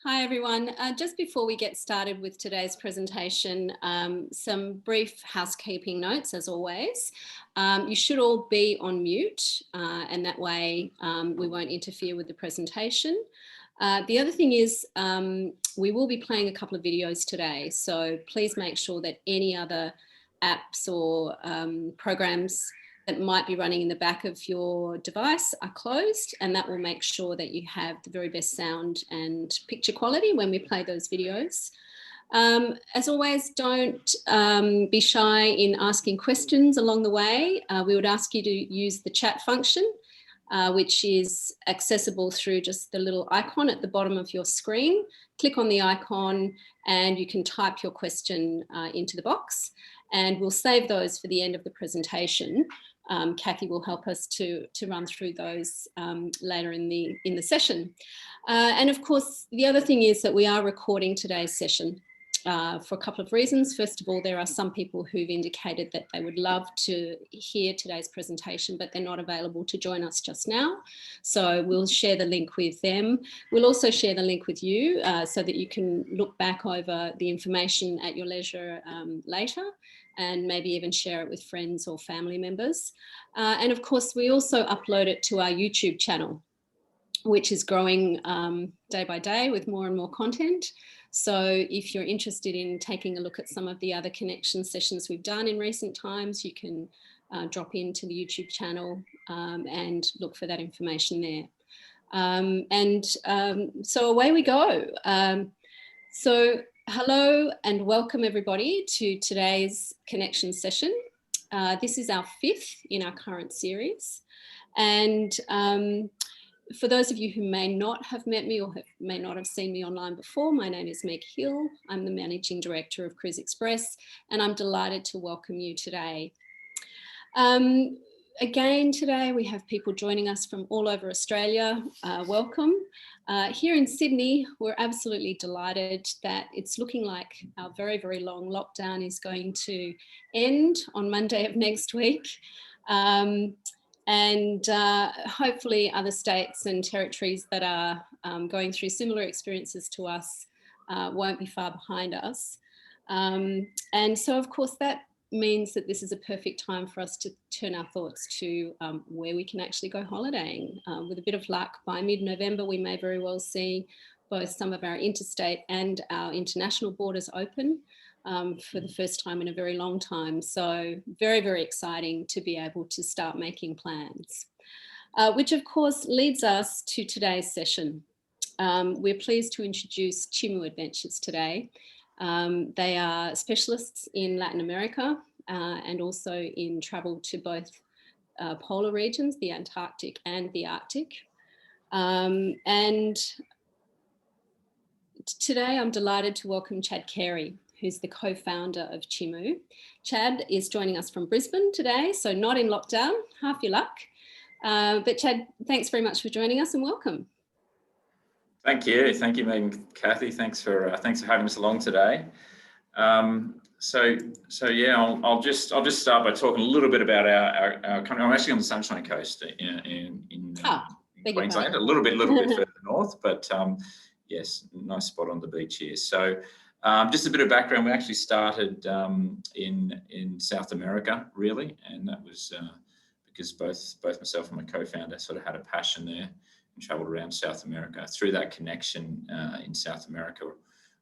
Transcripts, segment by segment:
Hi everyone. Just before we get started with today's presentation, some brief housekeeping notes as always. You should all be on mute and that way we won't interfere with the presentation. The other thing is we will be playing a couple of videos today, so please make sure that any other apps or programs that might be running in the back of your device are closed, and that will make sure that you have the very best sound and picture quality when we play those videos. As always, don't be shy in asking questions along the way. We would ask you to use the chat function, which is accessible through just the little icon at the bottom of your screen. Click on the icon and you can type your question into the box, and we'll save those for the end of the presentation. Kathy will help us to run through those later in the session. And of course, the other thing is that we are recording today's session for a couple of reasons. First of all, there are some people who've indicated that they would love to hear today's presentation, but they're not available to join us just now. So we'll share the link with them. We'll also share the link with you so that you can look back over the information at your leisure later, and maybe even share it with friends or family members. And of course, we also upload it to our YouTube channel, which is growing day by day with more and more content. So if you're interested in taking a look at some of the other connection sessions we've done in recent times, you can drop into the YouTube channel and look for that information there. So away we go. So hello and welcome everybody to today's connection session. This is our 5th in our current series. And for those of you who may not have met me or may not have seen me online before, my name is Meg Hill. I'm the Managing Director of Cruise Express, and I'm delighted to welcome you today. Again, today we have people joining us from all over Australia. Welcome. Here in Sydney, we're absolutely delighted that it's looking like our very, very long lockdown is going to end on Monday of next week. And hopefully other states and territories that are going through similar experiences to us won't be far behind us. And so, of course, that means that this is a perfect time for us to turn our thoughts to where we can actually go holidaying. With a bit of luck, by mid-November, we may very well see both some of our interstate and our international borders open for the first time in a very long time. So very, very exciting to be able to start making plans, which of course leads us to today's session. We're pleased to introduce Chimu Adventures today. They are specialists in Latin America and also in travel to both polar regions, the Antarctic and the Arctic. And today I'm delighted to welcome Chad Carey, who's the co-founder of Chimu. Chad is joining us from Brisbane today, so not in lockdown, half your luck. But Chad, thanks very much for joining us and welcome. Thank you, Meg and Kathy. Thanks for having us along today. So yeah, I'll just start by talking a little bit about our country. I'm actually on the Sunshine Coast in Queensland, a little bit further north, but yes, nice spot on the beach here. So just a bit of background. We actually started in South America, really, and that was because both myself and my co-founder sort of had a passion there. Traveled around South America. Through that connection in South America,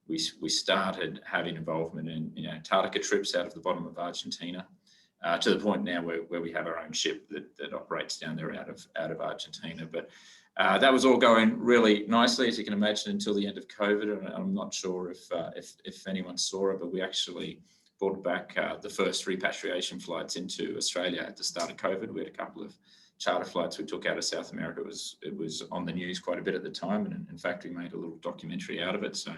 we started having involvement in Antarctica trips out of the bottom of Argentina, to the point now where we have our own ship that operates down there out of Argentina. But that was all going really nicely, as you can imagine, until the end of COVID. And I'm not sure if anyone saw it, but we actually brought back the first repatriation flights into Australia at the start of COVID. We had a couple of charter flights we took out of South America. It was on the news quite a bit at the time, and in fact we made a little documentary out of it. So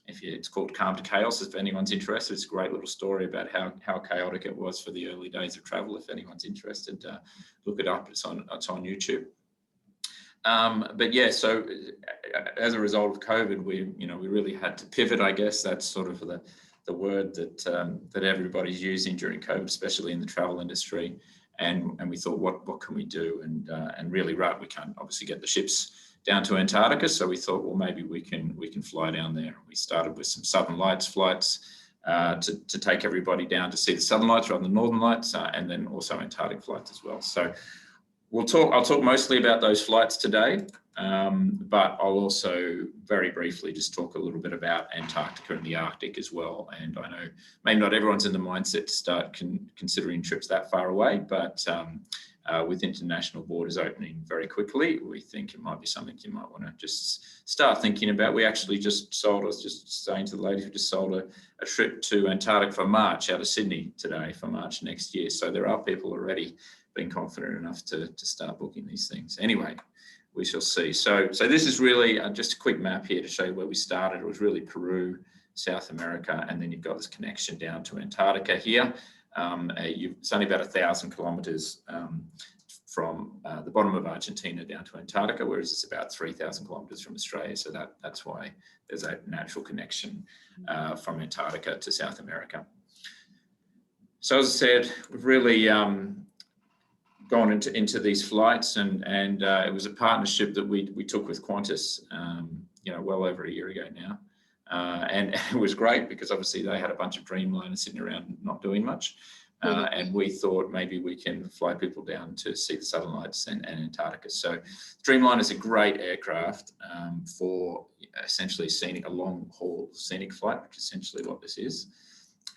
it's called Calm to Chaos, if anyone's interested. It's a great little story about how chaotic it was for the early days of travel. If anyone's interested, look it up. It's on YouTube. But yeah, so as a result of COVID, we really had to pivot, I guess. That's sort of the word that everybody's using during COVID, especially in the travel industry. And we thought, what can we do? And really, right, we can't obviously get the ships down to Antarctica. So we thought, well, maybe we can fly down there. We started with some Southern Lights flights to take everybody down to see the Southern Lights rather than Northern Lights, and then also Antarctic flights as well. So I'll talk mostly about those flights today, but I'll also very briefly just talk a little bit about Antarctica and the Arctic as well. And I know maybe not everyone's in the mindset to start considering trips that far away, but with international borders opening very quickly, we think it might be something you might want to just start thinking about. We actually I was just saying to the ladies, we just sold a trip to Antarctica for March out of Sydney today for March next year. So there are people already being confident enough to start booking these things. Anyway, we shall see. So this is really just a quick map here to show you where we started. It was really Peru, South America, and then you've got this connection down to Antarctica here. It's only about 1,000 kilometres from the bottom of Argentina down to Antarctica, whereas it's about 3,000 kilometres from Australia. So that's why there's a natural connection from Antarctica to South America. So as I said, we've really gone into these flights, and it was a partnership that we took with Qantas, well over a year ago now. And it was great because obviously they had a bunch of Dreamliners sitting around not doing much. And we thought maybe we can fly people down to see the Southern Lights and Antarctica. So Dreamliner is a great aircraft for essentially a long haul scenic flight, which is essentially what this is.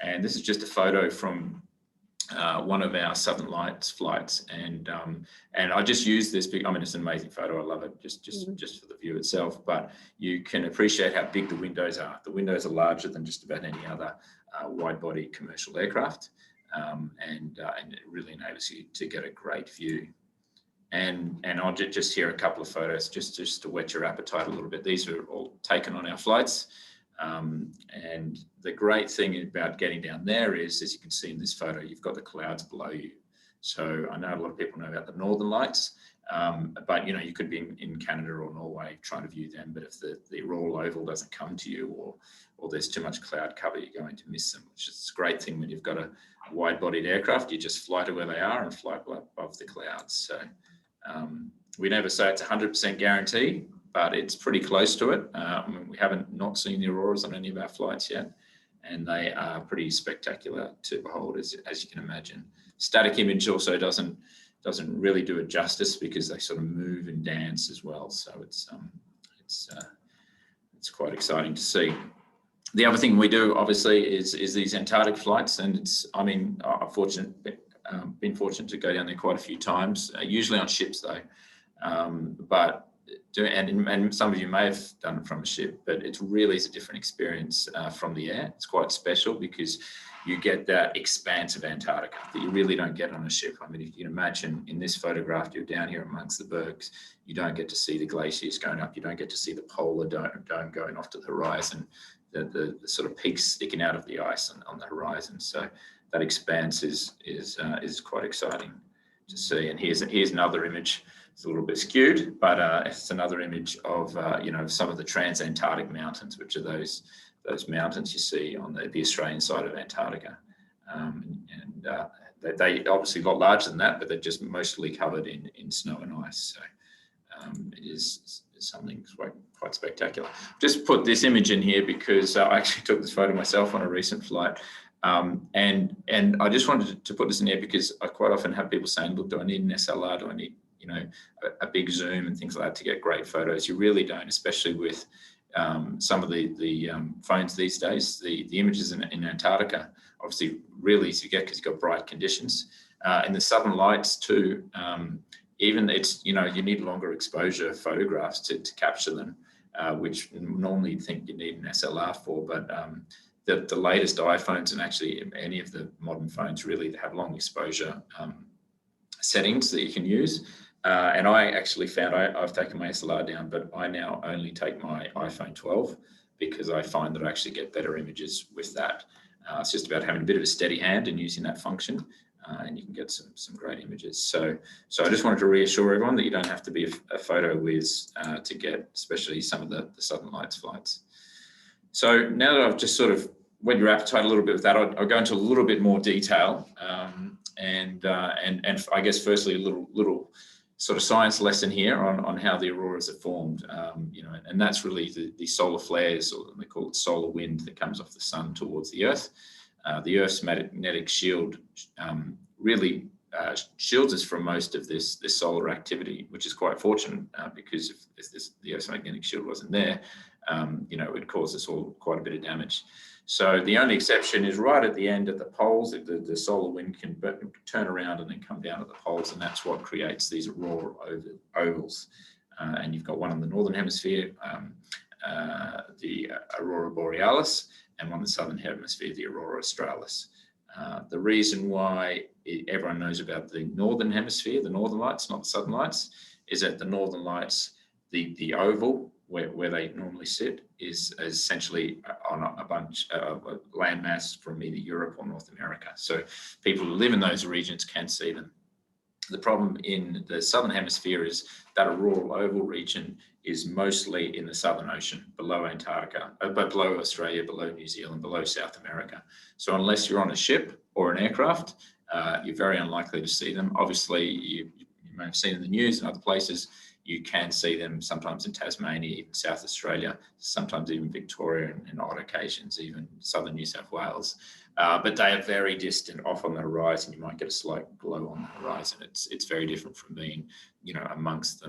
And this is just a photo from one of our Southern Lights flights, and I just use this because, I mean, it's an amazing photo. I love it just for the view itself, but you can appreciate how big the windows are. The windows are larger than just about any other wide-body commercial aircraft, and it really enables you to get a great view. And I'll just share a couple of photos just to whet your appetite a little bit. These are all taken on our flights. And the great thing about getting down there is, as you can see in this photo, you've got the clouds below you. So I know a lot of people know about the Northern Lights, but you could be in Canada or Norway trying to view them. But if the Aurora Oval doesn't come to you, or there's too much cloud cover, you're going to miss them. Which is a great thing when you've got a wide-bodied aircraft. You just fly to where they are and fly above the clouds. So we never say it's 100% guaranteed, but it's pretty close to it. We haven't not seen the auroras on any of our flights yet, and they are pretty spectacular to behold, as you can imagine. Static image also doesn't really do it justice because they sort of move and dance as well. So it's quite exciting to see. The other thing we do, obviously, is these Antarctic flights, and I've been fortunate to go down there quite a few times, usually on ships though, and some of you may have done it from a ship, but it really is a different experience from the air. It's quite special because you get that expanse of Antarctica that you really don't get on a ship. I mean, if you can imagine in this photograph, you're down here amongst the bergs. You don't get to see the glaciers going up. You don't get to see the polar dome going off to the horizon, the sort of peaks sticking out of the ice on the horizon. So that expanse is quite exciting to see. And here's another image. It's a little bit skewed, but it's another image of some of the trans-Antarctic mountains, which are those mountains you see on the Australian side of Antarctica, and they obviously a lot larger than that, but they're just mostly covered in snow and ice. So it is something quite spectacular. Just put this image in here because I actually took this photo myself on a recent flight. And I just wanted to put this in here because I quite often have people saying, look, do I need an SLR? Do I need a big zoom and things like that to get great photos? You really don't, especially with some of the phones these days. The images in Antarctica, obviously really easy to get because you've got bright conditions. In the Southern Lights too, even it's, you need longer exposure photographs to capture them, which normally you'd think you need an SLR for, but the latest iPhones and actually any of the modern phones really have long exposure settings that you can use. And I actually found I've taken my SLR down, but I now only take my iPhone 12 because I find that I actually get better images with that. It's just about having a bit of a steady hand and using that function, and you can get some great images. So I just wanted to reassure everyone that you don't have to be a photo whiz to get, especially some of the Southern Lights flights. So now that I've just sort of whet your appetite a little bit with that, I'll go into a little bit more detail, and I guess firstly a little sort of science lesson here on how the auroras are formed, and that's really the solar flares, or they call it solar wind, that comes off the sun towards the Earth. The Earth's magnetic shield really shields us from most of this solar activity, which is quite fortunate, because if the Earth's magnetic shield wasn't there, it would cause us all quite a bit of damage. So the only exception is right at the end at the poles. The solar wind can turn around and then come down at the poles, and that's what creates these aurora ovals. And you've got one in the northern hemisphere, the Aurora Borealis, and one in the southern hemisphere, the Aurora Australis. The reason why everyone knows about the northern hemisphere, the northern lights, not the southern lights, is that the northern lights, the oval where they normally sit, is essentially on a bunch of landmass from either Europe or North America. So people who live in those regions can see them. The problem in the southern hemisphere is that auroral oval region is mostly in the Southern Ocean, below Antarctica, but below Australia, below New Zealand, below South America. So unless you're on a ship or an aircraft, you're very unlikely to see them. Obviously, you may have seen in the news and other places, you can see them sometimes in Tasmania, even South Australia, sometimes even Victoria, and on odd occasions, even southern New South Wales. But they are very distant, off on the horizon. You might get a slight glow on the horizon. It's very different from being, amongst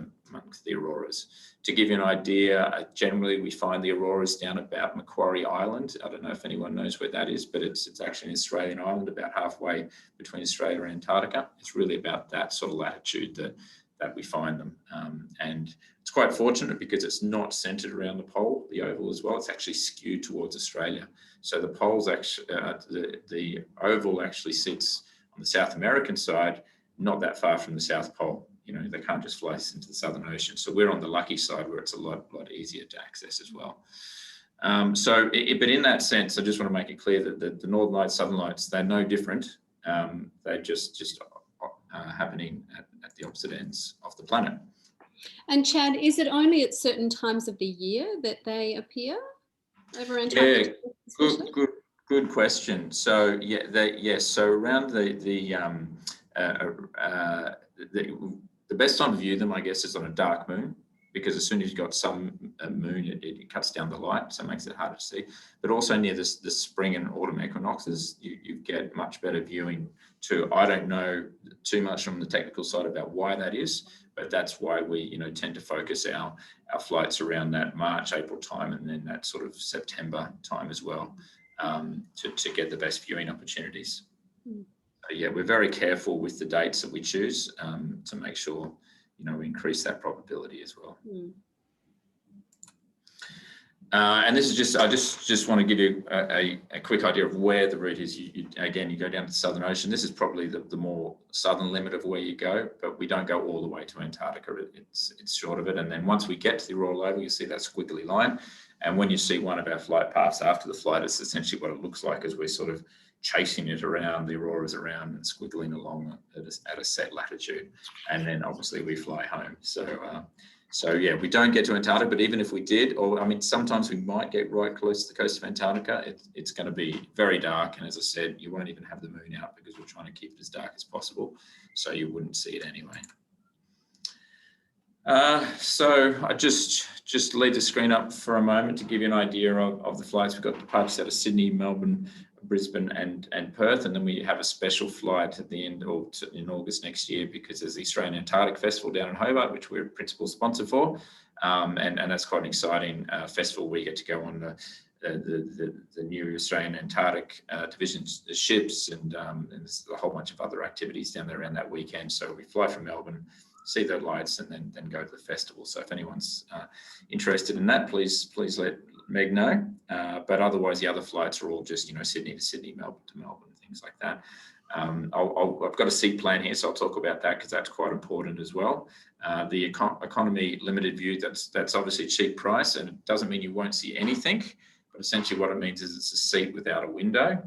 the auroras. To give you an idea, generally we find the auroras down about Macquarie Island. I don't know if anyone knows where that is, but it's actually an Australian island about halfway between Australia and Antarctica. It's really about that sort of latitude that we find them. And it's quite fortunate because it's not centered around the pole, the oval as well. It's actually skewed towards Australia. So the poles actually, the oval actually sits on the South American side, not that far from the South Pole. They can't just fly into the Southern Ocean. So we're on the lucky side where it's a lot easier to access as well. But in that sense, I just want to make it clear that the Northern Lights, Southern Lights, they're no different. They're just happening at the opposite ends of the planet. And Chad, is it only at certain times of the year that they appear over Antarctica? Yeah, good question. So so around the best time to view them, I guess, is on a dark moon, because as soon as you've got some moon, it cuts down the light, so it makes it harder to see. But also near the spring and autumn equinoxes, you get much better viewing too. I don't know too much from the technical side about why that is, but that's why we tend to focus our flights around that March, April time, and then that sort of September time as well, to get the best viewing opportunities. Yeah, we're very careful with the dates that we choose, to make sure we increase that probability as well. And this is I just want to give you a quick idea of where the route is. You go down to the Southern Ocean. This is probably the more southern limit of where you go, but we don't go all the way to Antarctica. It's short of it. And then once we get to the Aurora Oval, you see that squiggly line. And when you see one of our flight paths after the flight, it's essentially what it looks like as we're sort of chasing it around, the auroras around, and squiggling along at a set latitude. And then obviously we fly home. So yeah, we don't get to Antarctica, but even if we did, sometimes we might get right close to the coast of Antarctica. It's going to be very dark. And as I said, you won't even have the moon out because we're trying to keep it as dark as possible. So you wouldn't see it anyway. So I just leave the screen up for a moment to give you an idea of the flights. We've got departures out of Sydney, Melbourne, Brisbane and Perth, and then we have a special flight at the end in August next year, because there's the Australian Antarctic Festival down in Hobart, which we're principal sponsor for, and that's quite an exciting festival. We get to go on the new Australian Antarctic division ships, and there's a whole bunch of other activities down there around that weekend. So we fly from Melbourne, see the lights, and then go to the festival. So if anyone's interested in that, please let Meg know. But otherwise, the other flights are all just Sydney to Sydney, Melbourne to Melbourne, things like that. I've got a seat plan here, so I'll talk about that because that's quite important as well. The economy limited view, that's obviously a cheap price, and it doesn't mean you won't see anything, but essentially what it means is it's a seat without a window.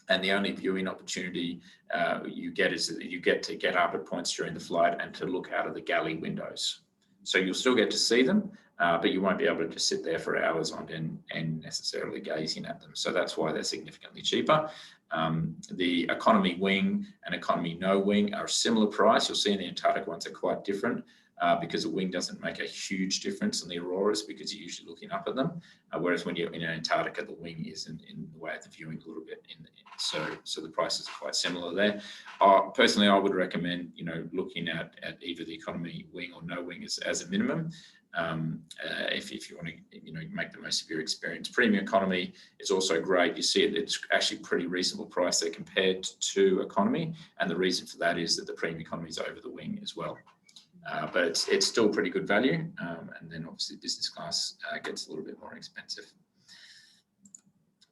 And the only viewing opportunity you get is that you get to get up at points during the flight and to look out of the galley windows. So you'll still get to see them, but you won't be able to just sit there for hours on end and necessarily gazing at them. So that's why they're significantly cheaper. The economy wing and economy no wing are a similar price. You'll see in the Antarctic ones are quite different because the wing doesn't make a huge difference in the auroras because you're usually looking up at them. Whereas when you're in Antarctica, the wing is in the way of the viewing a little bit. So the prices are quite similar there. Personally, I would recommend, looking at either the economy wing or no wing as a minimum. If you want to make the most of your experience. Premium economy is also great. You see it's actually pretty reasonable price there compared to economy, and the reason for that is that the premium economy is over the wing as well. But it's still pretty good value, and then obviously business class gets a little bit more expensive.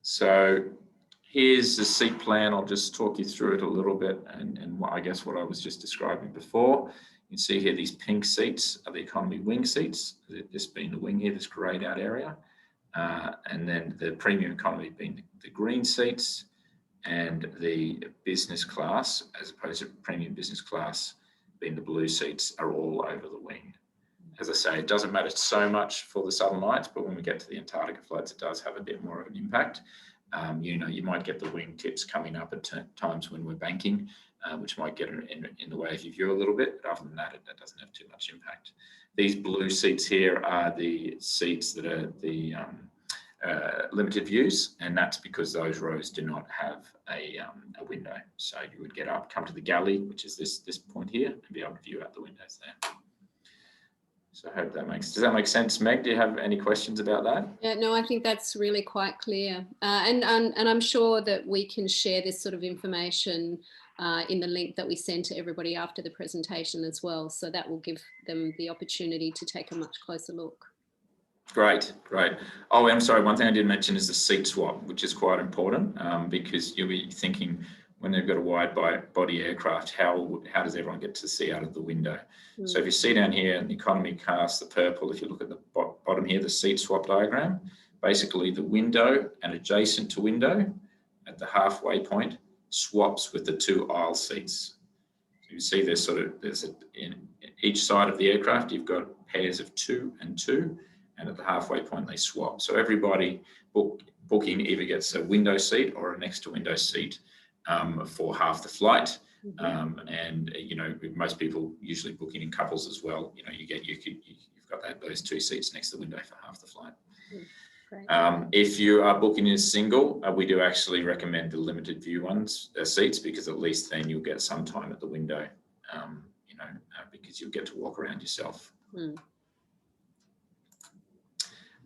So here's the seat plan. I'll just talk you through it a little bit, and I guess what I was just describing before. You can see here these pink seats are the economy wing seats, this being the wing here, this greyed out area. And then the premium economy being the green seats, and the business class, as opposed to premium business class, being the blue seats, are all over the wing. As I say, it doesn't matter so much for the Southern Lights, but when we get to the Antarctica flights, it does have a bit more of an impact. You might get the wing tips coming up at times when we're banking, which might get in the way of your view a little bit, but other than that, that doesn't have too much impact. These blue seats here are the seats that are the limited views, and that's because those rows do not have a window. So you would get up, come to the galley, which is this point here, and be able to view out the windows there. So I hope does that make sense? Meg, do you have any questions about that? Yeah, no, I think that's really quite clear. And I'm sure that we can share this sort of information in the link that we send to everybody after the presentation as well. So that will give them the opportunity to take a much closer look. Great. Oh, I'm sorry, one thing I did mention is the seat swap, which is quite important because you'll be thinking, when they've got a wide body aircraft, how does everyone get to see out of the window? So if you see down here in the economy class, the purple, if you look at the bottom here, the seat swap diagram, basically the window and adjacent to window at the halfway point swaps with the two aisle seats. So you see in each side of the aircraft, you've got pairs of 2 and 2, and at the halfway point they swap. So everybody booking either gets a window seat or a next to window seat for half the flight. And most people usually booking in couples as well. You've got those 2 seats next to the window for half the flight. If you are booking in a single, we do actually recommend the limited view seats, because at least then you'll get some time at the window, because you'll get to walk around yourself.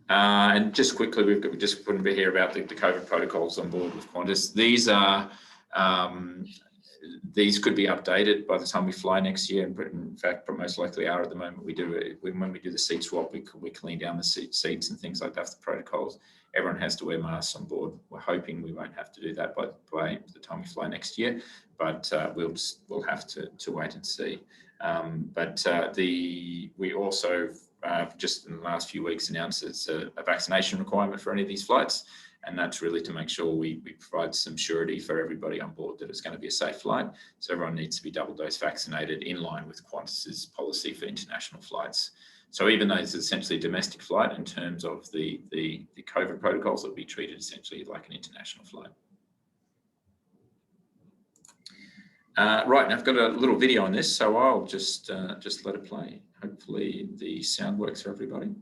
And just quickly, we've just put a bit here about the COVID protocols on board with Qantas. These could be updated by the time we fly next year, and in fact, most likely are at the moment. When we do the seat swap, we clean down the seats and things like that. The protocols, everyone has to wear masks on board. We're hoping we won't have to do that by the time we fly next year, but we'll have to wait and see. We also just in the last few weeks announced it's a vaccination requirement for any of these flights. And that's really to make sure we provide some surety for everybody on board that it's going to be a safe flight. So everyone needs to be double dose vaccinated in line with Qantas's policy for international flights. So even though it's essentially a domestic flight, in terms of the COVID protocols, it'll be treated essentially like an international flight. Right, now I've got a little video on this, so I'll just let it play. Hopefully the sound works for everybody.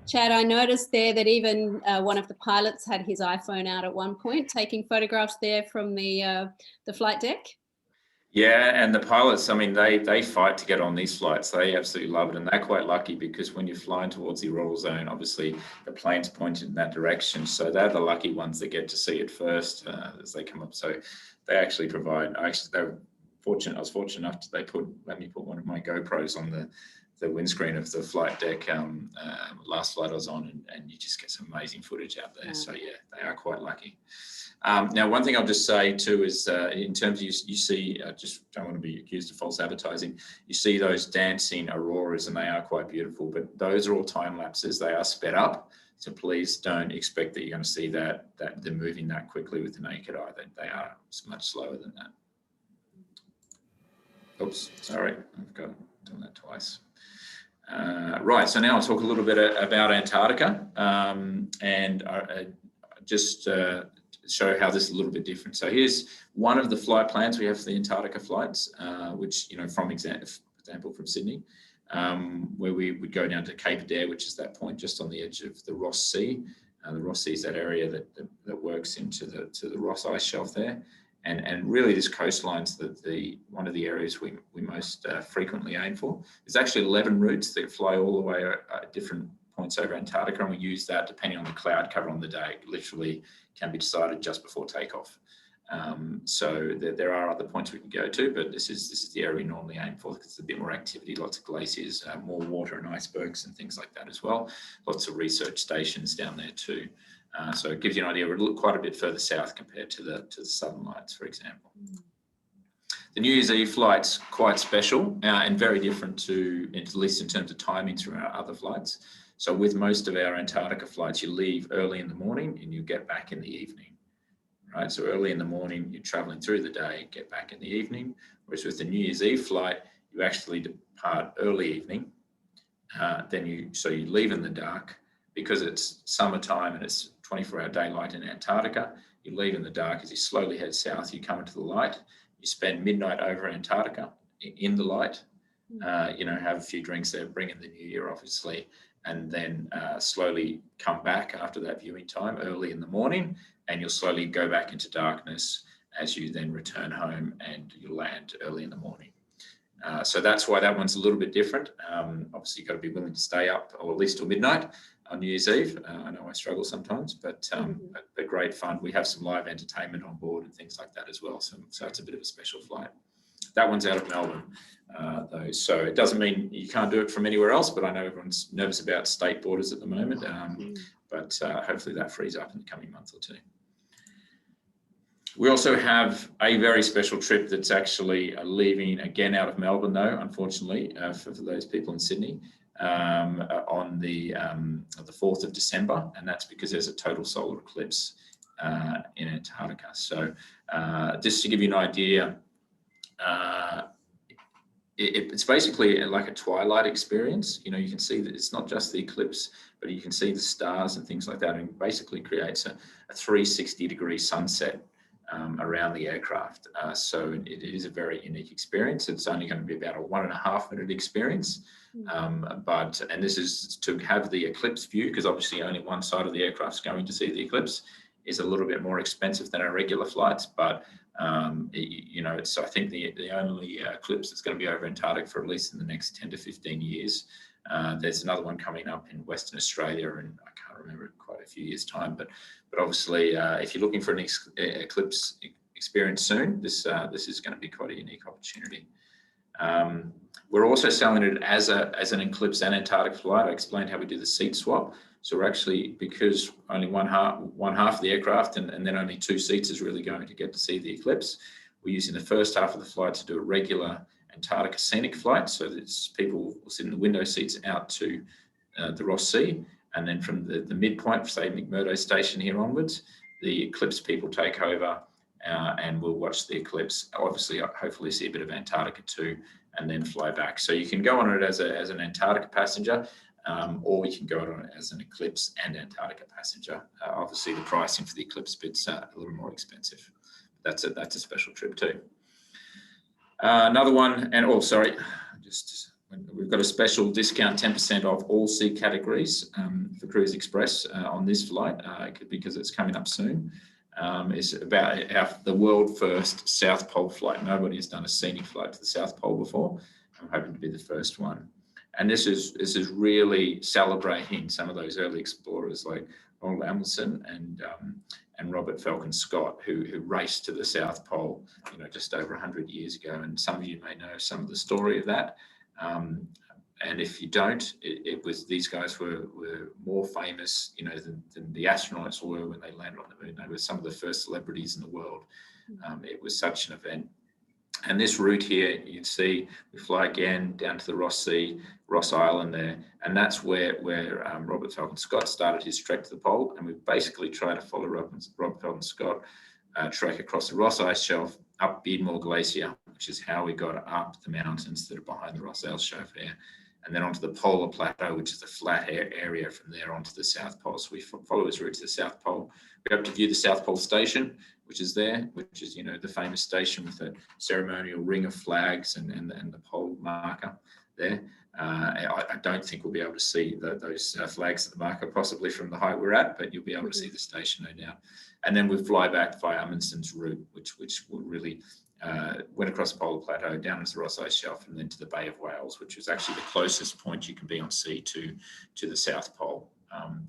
Chad, I noticed there that even one of the pilots had his iPhone out at one point, taking photographs there from the flight deck. Yeah, and the pilots, I mean, they fight to get on these flights. They absolutely love it, and they're quite lucky because when you're flying towards the Auroral Zone, obviously the plane's pointed in that direction, so they're the lucky ones that get to see it first as they come up. So they actually provide. They're fortunate. I was fortunate enough to let me put one of my GoPros on the windscreen of the flight deck last flight I was on, and you just get some amazing footage out there. So yeah, they are quite lucky. Now, one thing I'll just say too is in terms of you see, I just don't want to be accused of false advertising. You see those dancing auroras, and they are quite beautiful, but those are all time lapses. They are sped up. So please don't expect that you're going to see that they're moving that quickly with the naked eye. They are much slower than that. Oops, sorry, I've got done that twice. Right, so now I'll talk a little bit about Antarctica and just show how this is a little bit different. So here's one of the flight plans we have for the Antarctica flights, which, for example, from Sydney, where we would go down to Cape Adare, which is that point just on the edge of the Ross Sea. The Ross Sea is that area that works into the Ross Ice Shelf there. And really this coastline's one of the areas we most frequently aim for. There's actually 11 routes that fly all the way at different points over Antarctica, and we use that depending on the cloud cover on the day. It literally can be decided just before takeoff. So there are other points we can go to, but this is the area we normally aim for because it's a bit more activity, lots of glaciers, more water and icebergs and things like that as well. Lots of research stations down there too. So it gives you an idea. We're quite a bit further south compared to the Southern Lights, for example. The New Year's Eve flight's quite special and very different at least in terms of timings from our other flights. So with most of our Antarctica flights, you leave early in the morning and you get back in the evening, right? So early in the morning, you're traveling through the day, get back in the evening. Whereas with the New Year's Eve flight, you actually depart early evening. So you leave in the dark. Because it's summertime and it's 24-hour daylight in Antarctica, you leave in the dark. As you slowly head south, you come into the light. You spend midnight over Antarctica in the light, have a few drinks there, bring in the new year, obviously, and then slowly come back after that viewing time early in the morning, and you'll slowly go back into darkness as you then return home and you land early in the morning. So that's why that one's a little bit different. Obviously, you've got to be willing to stay up, or at least till midnight on New Year's Eve. I know I struggle sometimes, but great fun. We have some live entertainment on board and things like that as well. So it's a bit of a special flight. That one's out of Melbourne, though. So it doesn't mean you can't do it from anywhere else, but I know everyone's nervous about state borders at the moment. But hopefully that frees up in the coming month or two. We also have a very special trip that's actually leaving again out of Melbourne, though, unfortunately, for those people in Sydney, on the 4th of December, and that's because there's a total solar eclipse in Antarctica. So just to give you an idea, it's basically like a twilight experience. You can see that it's not just the eclipse, but you can see the stars and things like that, and it basically creates a 360-degree sunset around the aircraft. So it is a very unique experience. It's only going to be about a 1.5 minute experience. And this is to have the eclipse view, because obviously only one side of the aircraft is going to see the eclipse, is a little bit more expensive than our regular flights. But, it's, I think, the only eclipse that's going to be over Antarctica for at least in the next 10 to 15 years. There's another one coming up in Western Australia, and I can't remember quite a few years' time. But obviously, if you're looking for an eclipse experience soon, this is going to be quite a unique opportunity. We're also selling it as an eclipse and Antarctic flight. I explained how we do the seat swap. So we're actually, because only one half of the aircraft and then only 2 seats is really going to get to see the eclipse, we're using the first half of the flight to do a regular Antarctica scenic flight. So that people will sit in the window seats out to the Ross Sea. And then from the midpoint, say McMurdo Station here onwards, the eclipse people take over and we'll watch the eclipse. Obviously, hopefully see a bit of Antarctica too, and then fly back. So you can go on it as an Antarctica passenger, or you can go on it as an eclipse and Antarctica passenger. Obviously, the pricing for the eclipse bit's a little more expensive. That's a special trip too. Another one, and sorry, just we've got a special discount, 10% off all seat categories for Cruise Express on this flight because it's coming up soon. It's about the world first South Pole flight. Nobody has done a scenic flight to the South Pole before. I'm hoping to be the first one. And this is really celebrating some of those early explorers like Ronald Amundsen and Robert Falcon Scott, who raced to the South Pole, just over 100 years ago. And some of you may know some of the story of that. And if you don't, it was, these guys were more famous, than the astronauts were when they landed on the moon. They were some of the first celebrities in the world. It was such an event. And this route here, you can see we fly again down to the Ross Sea, Ross Island there, and that's where Robert Falcon Scott started his trek to the pole. And we basically try to follow Robert Falcon Scott trek across the Ross Ice Shelf, up Beardmore Glacier, which is how we got up the mountains that are behind the Ross Ice Shelf there, and then onto the Polar Plateau, which is a flat area from there onto the South Pole. So we follow his route to the South Pole. We hope to view the South Pole Station, which is there, which is, the famous station with the ceremonial ring of flags and the pole marker there. I don't think we'll be able to see those flags at the marker, possibly from the height we're at, but you'll be able to see the station, no doubt. And then we fly back via Amundsen's route, which will really went across the Polar Plateau, down into the Ross Ice Shelf, and then to the Bay of Whales, which is actually the closest point you can be on sea to the South Pole,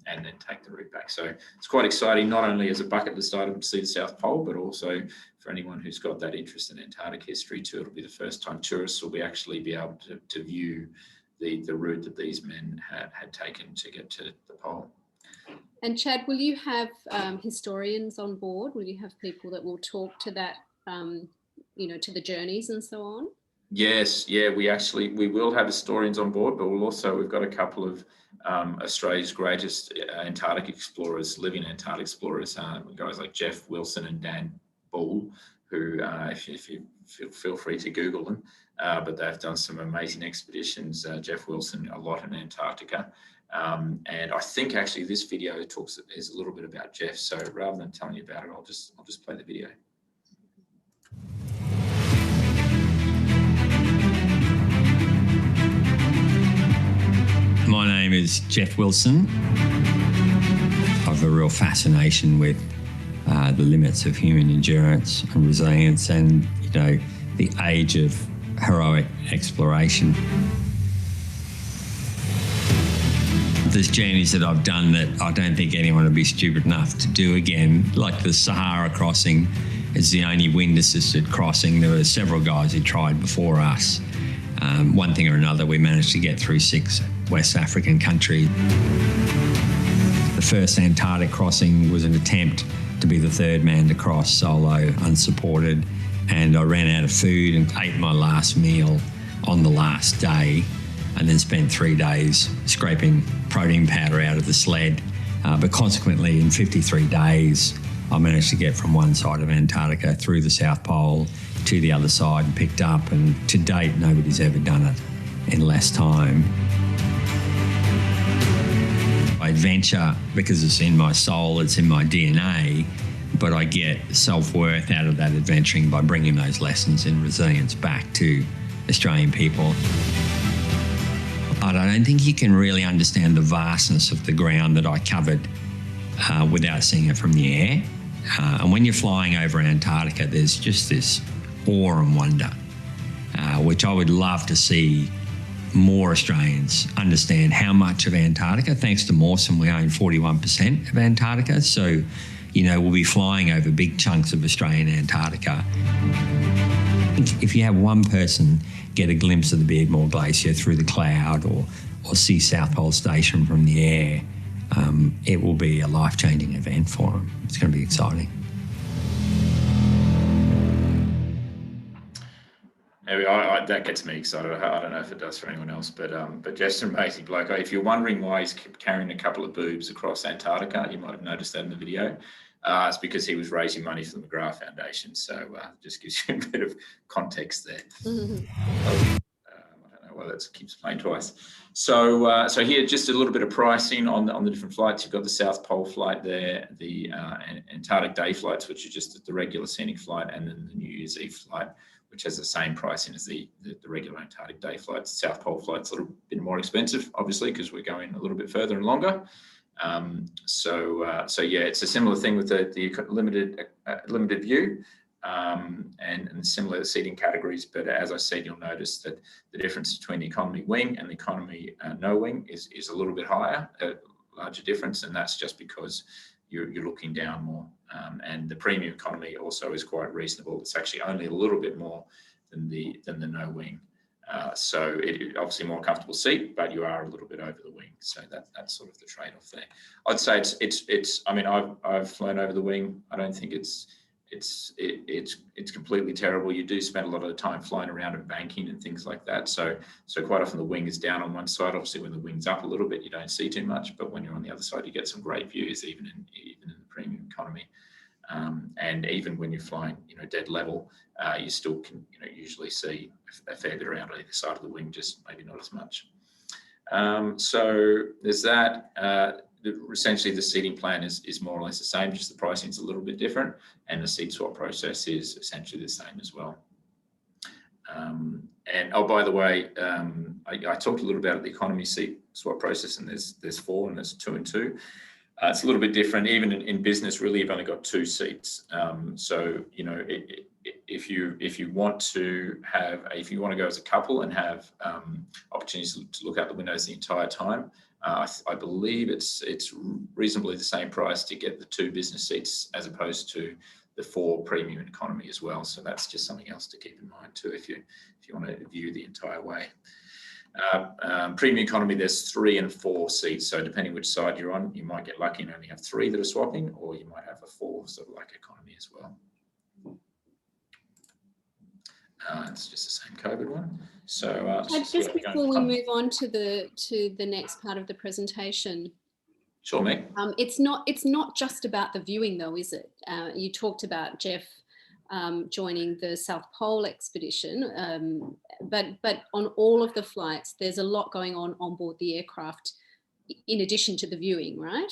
and then take the route back. So it's quite exciting, not only as a bucket list item to see the South Pole, but also for anyone who's got that interest in Antarctic history too. It'll be the first time tourists will actually be able to view the route that these men had taken to get to the pole. And Chad, will you have historians on board? Will you have people that will talk to that, to the journeys and so on? Yes, yeah, we will have historians on board, but we've got a couple of Australia's greatest Antarctic explorers, living Antarctic explorers, guys like Jeff Wilson and Dan Bull, who, if you feel free to Google them, but they've done some amazing expeditions. Jeff Wilson, a lot in Antarctica. And I think actually this video is a little bit about Jeff. So rather than telling you about it, I'll just play the video. My name is Jeff Wilson. I have a real fascination with the limits of human endurance and resilience and, the age of heroic exploration. There's journeys that I've done that I don't think anyone would be stupid enough to do again, like the Sahara crossing. It's the only wind-assisted crossing. There were several guys who tried before us. One thing or another, we managed to get through 6 West African countries. The first Antarctic crossing was an attempt to be the third man to cross solo, unsupported, and I ran out of food and ate my last meal on the last day, and then spent 3 days scraping protein powder out of the sled. But consequently, in 53 days, I managed to get from one side of Antarctica through the South Pole to the other side and picked up, and to date, nobody's ever done it in less time. I adventure because it's in my soul, it's in my DNA, but I get self-worth out of that adventuring by bringing those lessons in resilience back to Australian people. I don't think you can really understand the vastness of the ground that I covered without seeing it from the air. And when you're flying over Antarctica, there's just this awe and wonder, which I would love to see more Australians understand how much of Antarctica. Thanks to Mawson, we own 41% of Antarctica. So, we'll be flying over big chunks of Australian Antarctica. If you have one person get a glimpse of the Beardmore Glacier through the cloud or see South Pole Station from the air, it will be a life-changing event for them. It's going to be exciting. That gets me excited. I don't know if it does for anyone else, but Jeff's an amazing bloke. If you're wondering why he's carrying a couple of boobs across Antarctica, you might have noticed that in the video. It's because he was raising money for the McGrath Foundation. So just gives you a bit of context there. I don't know why that keeps playing twice. So here, just a little bit of pricing on the different flights. You've got the South Pole flight there, the Antarctic day flights, which are just the regular scenic flight, and then the New Year's Eve flight, which has the same pricing as the regular Antarctic day flights. South Pole flight's a little bit more expensive, obviously, because we're going a little bit further and longer. So yeah, it's a similar thing with the limited view and similar seating categories. But as I said, you'll notice that the difference between the economy wing and the economy no wing is a little bit higher, a larger difference, and that's just because you're looking down more. And the premium economy also is quite reasonable. It's actually only a little bit more than the no wing. So it obviously more comfortable seat, but you are a little bit over the wing. So that's sort of the trade-off there. I'd say it's. I mean, I've flown over the wing. I don't think it's completely terrible. You do spend a lot of the time flying around and banking and things like that. So quite often the wing is down on one side. Obviously, when the wing's up a little bit, you don't see too much. But when you're on the other side, you get some great views, even in the premium economy. And even when you're flying, dead level, you still can, usually see a fair bit around either side of the wing, just maybe not as much. So there's that. Essentially, the seating plan is more or less the same, just the pricing is a little bit different, and the seat swap process is essentially the same as well. And oh, by the way, I talked a little about the economy seat swap process, and there's 4 and there's 2 and 2. It's a little bit different. Even in business, really, you've only got 2 seats. So if you want to go as a couple and have opportunities to look out the windows the entire time, I believe it's reasonably the same price to get the 2 business seats as opposed to the 4 premium economy as well. So that's just something else to keep in mind too if you want to view the entire way. Premium economy, there's 3 and 4 seats. So depending which side you're on, you might get lucky and only have 3 that are swapping, or you might have a 4 sort of like economy as well. It's just the same COVID one. So just before we move on to the next part of the presentation. Sure, Meg. It's not just about the viewing though, is it? You talked about Jeff joining the South Pole expedition, but on all of the flights, there's a lot going on board the aircraft in addition to the viewing, right?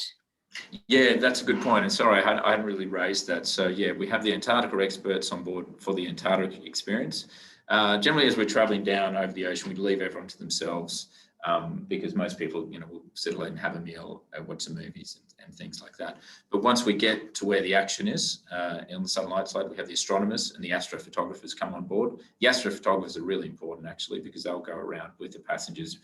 Yeah, that's a good point. And sorry, I hadn't really raised that. So yeah, we have the Antarctica experts on board for the Antarctic experience. Generally, as we're traveling down over the ocean, we leave everyone to themselves because most people, will settle in and have a meal, watch some movies and things like that. But once we get to where the action is, on the Southern Lights side, we have the astronomers and the astrophotographers come on board. The astrophotographers are really important actually because they'll go around with the passengers.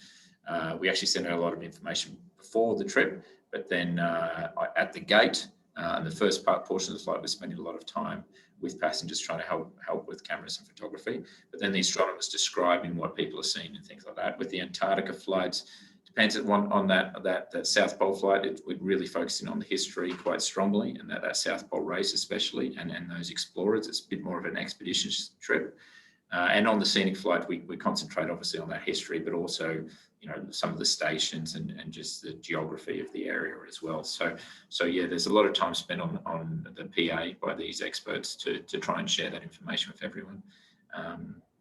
We actually send out a lot of information before the trip, but then at the gate, and the first portion of the flight, we're spending a lot of time with passengers trying to help with cameras and photography. But then the astronomers describing what people are seeing and things like that. With the Antarctica flights, depends on that South Pole flight. We're really focusing on the history quite strongly, and that South Pole race especially, and those explorers. It's a bit more of an expedition trip. And on the scenic flight, we concentrate obviously on that history, but also some of the stations and just the geography of the area as well. So yeah, there's a lot of time spent on the PA by these experts to try and share that information with everyone.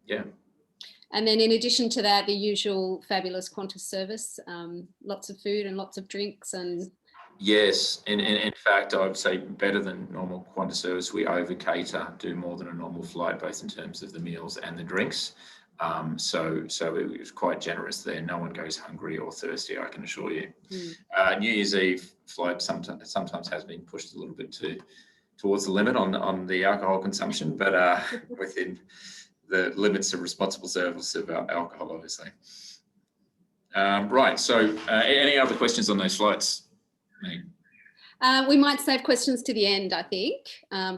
Yeah. And then in addition to that, the usual fabulous Qantas service, lots of food and lots of drinks and... Yes, and in fact, I would say better than normal Qantas service. We over cater, do more than a normal flight, both in terms of the meals and the drinks. So it was quite generous there. No one goes hungry or thirsty, I can assure you. New Year's Eve flight sometimes has been pushed a little bit towards the limit on the alcohol consumption, but within the limits of responsible service of alcohol, obviously. Right. So any other questions on those flights? We might save questions to the end, I think.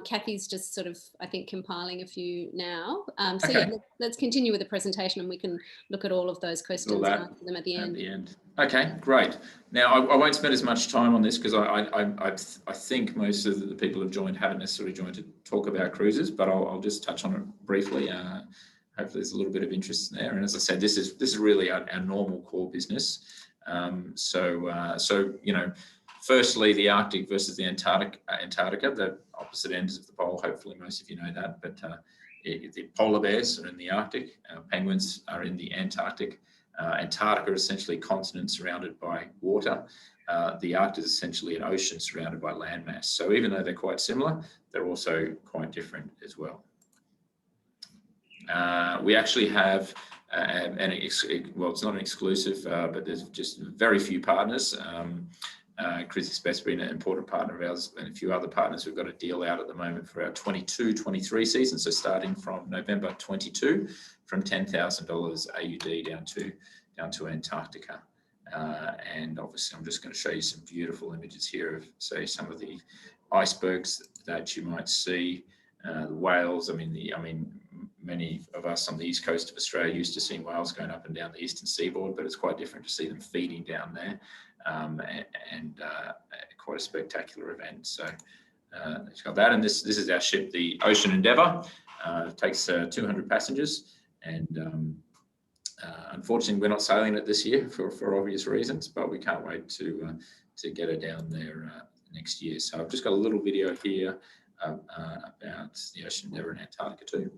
Kathy's just sort of, I think, compiling a few now. So okay. Yeah, let's continue with the presentation and we can look at all of those questions and answer them at the end. Okay, great. Now, I won't spend as much time on this because I think most of the people who've joined haven't necessarily joined to talk about cruises, but I'll just touch on it briefly. Hopefully there's a little bit of interest there. And as I said, this is really our normal core business. Firstly, the Arctic versus the Antarctica, the opposite ends of the pole. Hopefully most of you know that, but the polar bears are in the Arctic, penguins are in the Antarctic. Antarctica is essentially a continent surrounded by water. The Arctic is essentially an ocean surrounded by landmass. So even though they're quite similar, they're also quite different as well. We actually have, well, it's not an exclusive, but there's just very few partners. Chris Express being an important partner of ours, and a few other partners. We've got a deal out at the moment for our 22-23 season. So starting from November 22, from $10,000 AUD down to Antarctica. And obviously, I'm just going to show you some beautiful images here of, say, some of the icebergs that you might see, the whales. I mean, many of us on the east coast of Australia used to seeing whales going up and down the eastern seaboard, but it's quite different to see them feeding down there, and quite a spectacular event. So it's got that, and this is our ship, the Ocean Endeavour. It takes 200 passengers, and unfortunately, we're not sailing it this year for obvious reasons, but we can't wait to get her down there next year. So I've just got a little video here about the Ocean Endeavour in Antarctica too.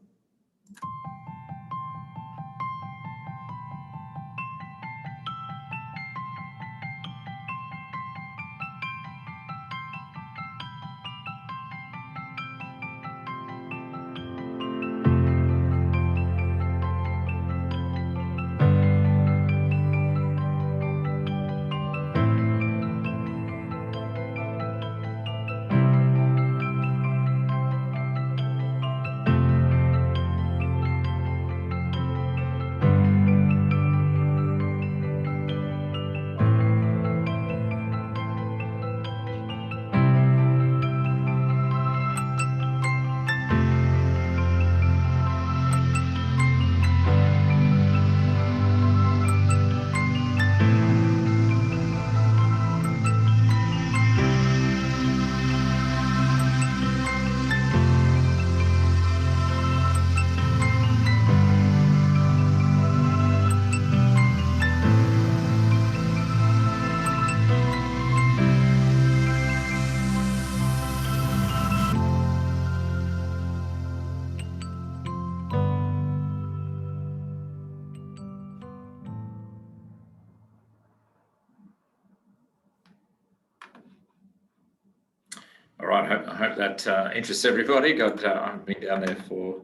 All right, I hope that interests everybody. I've been down there for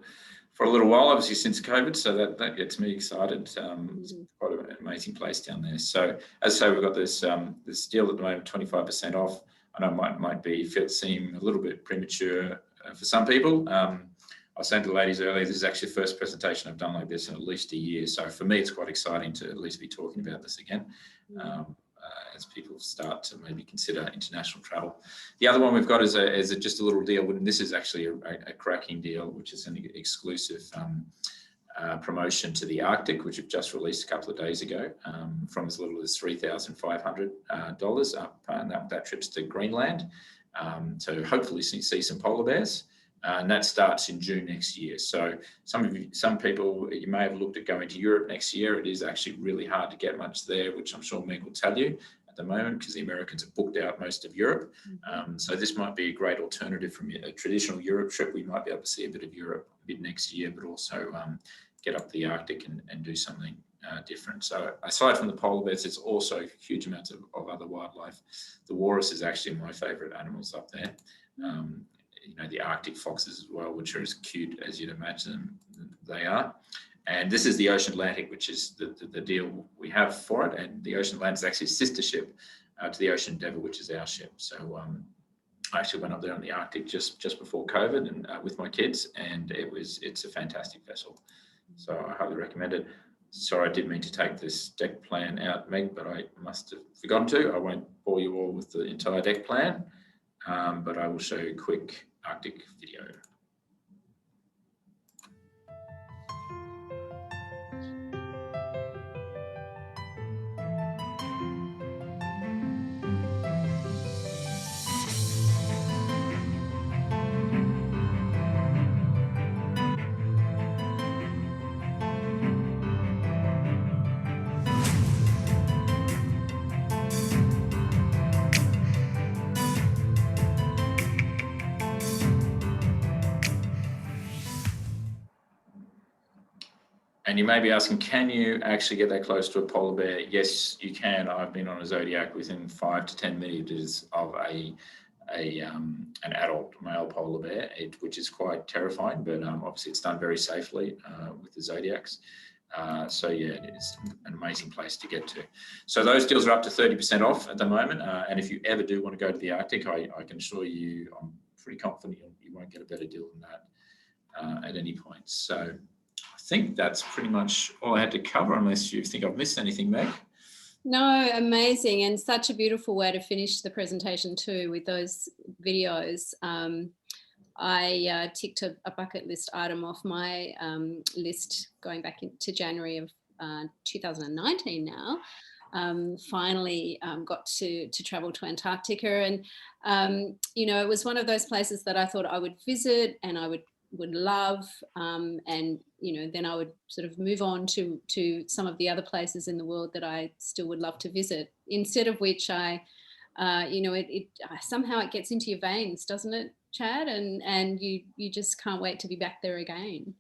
a little while, obviously since COVID, so that gets me excited. It's quite an amazing place down there. So as I say, we've got this deal at the moment, 25% off. I know it might seem a little bit premature for some people. I was saying to the ladies earlier, this is actually the first presentation I've done like this in at least a year. So for me, it's quite exciting to at least be talking about this again. As people start to maybe consider international travel. The other one we've got is just a little deal, and this is actually a cracking deal, which is an exclusive promotion to the Arctic, which we've just released a couple of days ago, from as little as $3,500 up, and that trip's to Greenland, to hopefully see some polar bears. And that starts in June next year. So some people, you may have looked at going to Europe next year. It is actually really hard to get much there, which I'm sure Meg will tell you at the moment, because the Americans have booked out most of Europe. So this might be a great alternative from a traditional Europe trip. We might be able to see a bit of Europe mid next year, but also get up the Arctic and do something different. So aside from the polar bears, there's also huge amounts of other wildlife. The walrus is actually my favorite animals up there. You know, the Arctic foxes as well, which are as cute as you'd imagine they are. And this is the Ocean Atlantic, which is the deal we have for it. And the Ocean Atlantic is actually a sister ship to the Ocean Endeavour, which is our ship. So I actually went up there on the Arctic just before COVID and with my kids, and it's a fantastic vessel. So I highly recommend it. Sorry, I did mean to take this deck plan out, Meg, but I must have forgotten to. I won't bore you all with the entire deck plan, but I will show you a quick Arctic video. And you may be asking, can you actually get that close to a polar bear? Yes, you can. I've been on a Zodiac within 5 to 10 meters of a an adult male polar bear, which is quite terrifying, but obviously it's done very safely with the Zodiacs. So yeah, it's an amazing place to get to. So those deals are up to 30% off at the moment. And if you ever do want to go to the Arctic, I can assure you, I'm pretty confident you won't get a better deal than that at any point. So I think that's pretty much all I had to cover, unless you think I've missed anything, Meg. No, amazing, and such a beautiful way to finish the presentation too, with those videos. I ticked a bucket list item off my list going back into January of 2019 now. Finally got to travel to Antarctica, and you know, it was one of those places that I thought I would visit and I would love, and you know, then I would sort of move on to some of the other places in the world that I still would love to visit, instead of which I you know, somehow it gets into your veins, doesn't it, Chad? And you just can't wait to be back there again.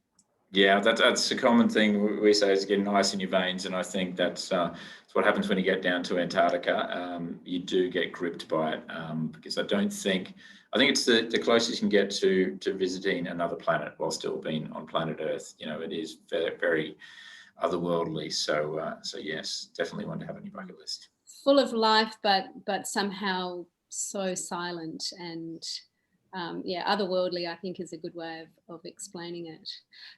Yeah, that's a common thing we say, is getting ice in your veins, and I think that's what happens when you get down to Antarctica. You do get gripped by it, because I think it's the closest you can get to visiting another planet while still being on planet Earth. You know, it is very, very otherworldly. So yes, definitely one to have on your bucket list. Full of life, but somehow so silent, and yeah, otherworldly, I think, is a good way of explaining it.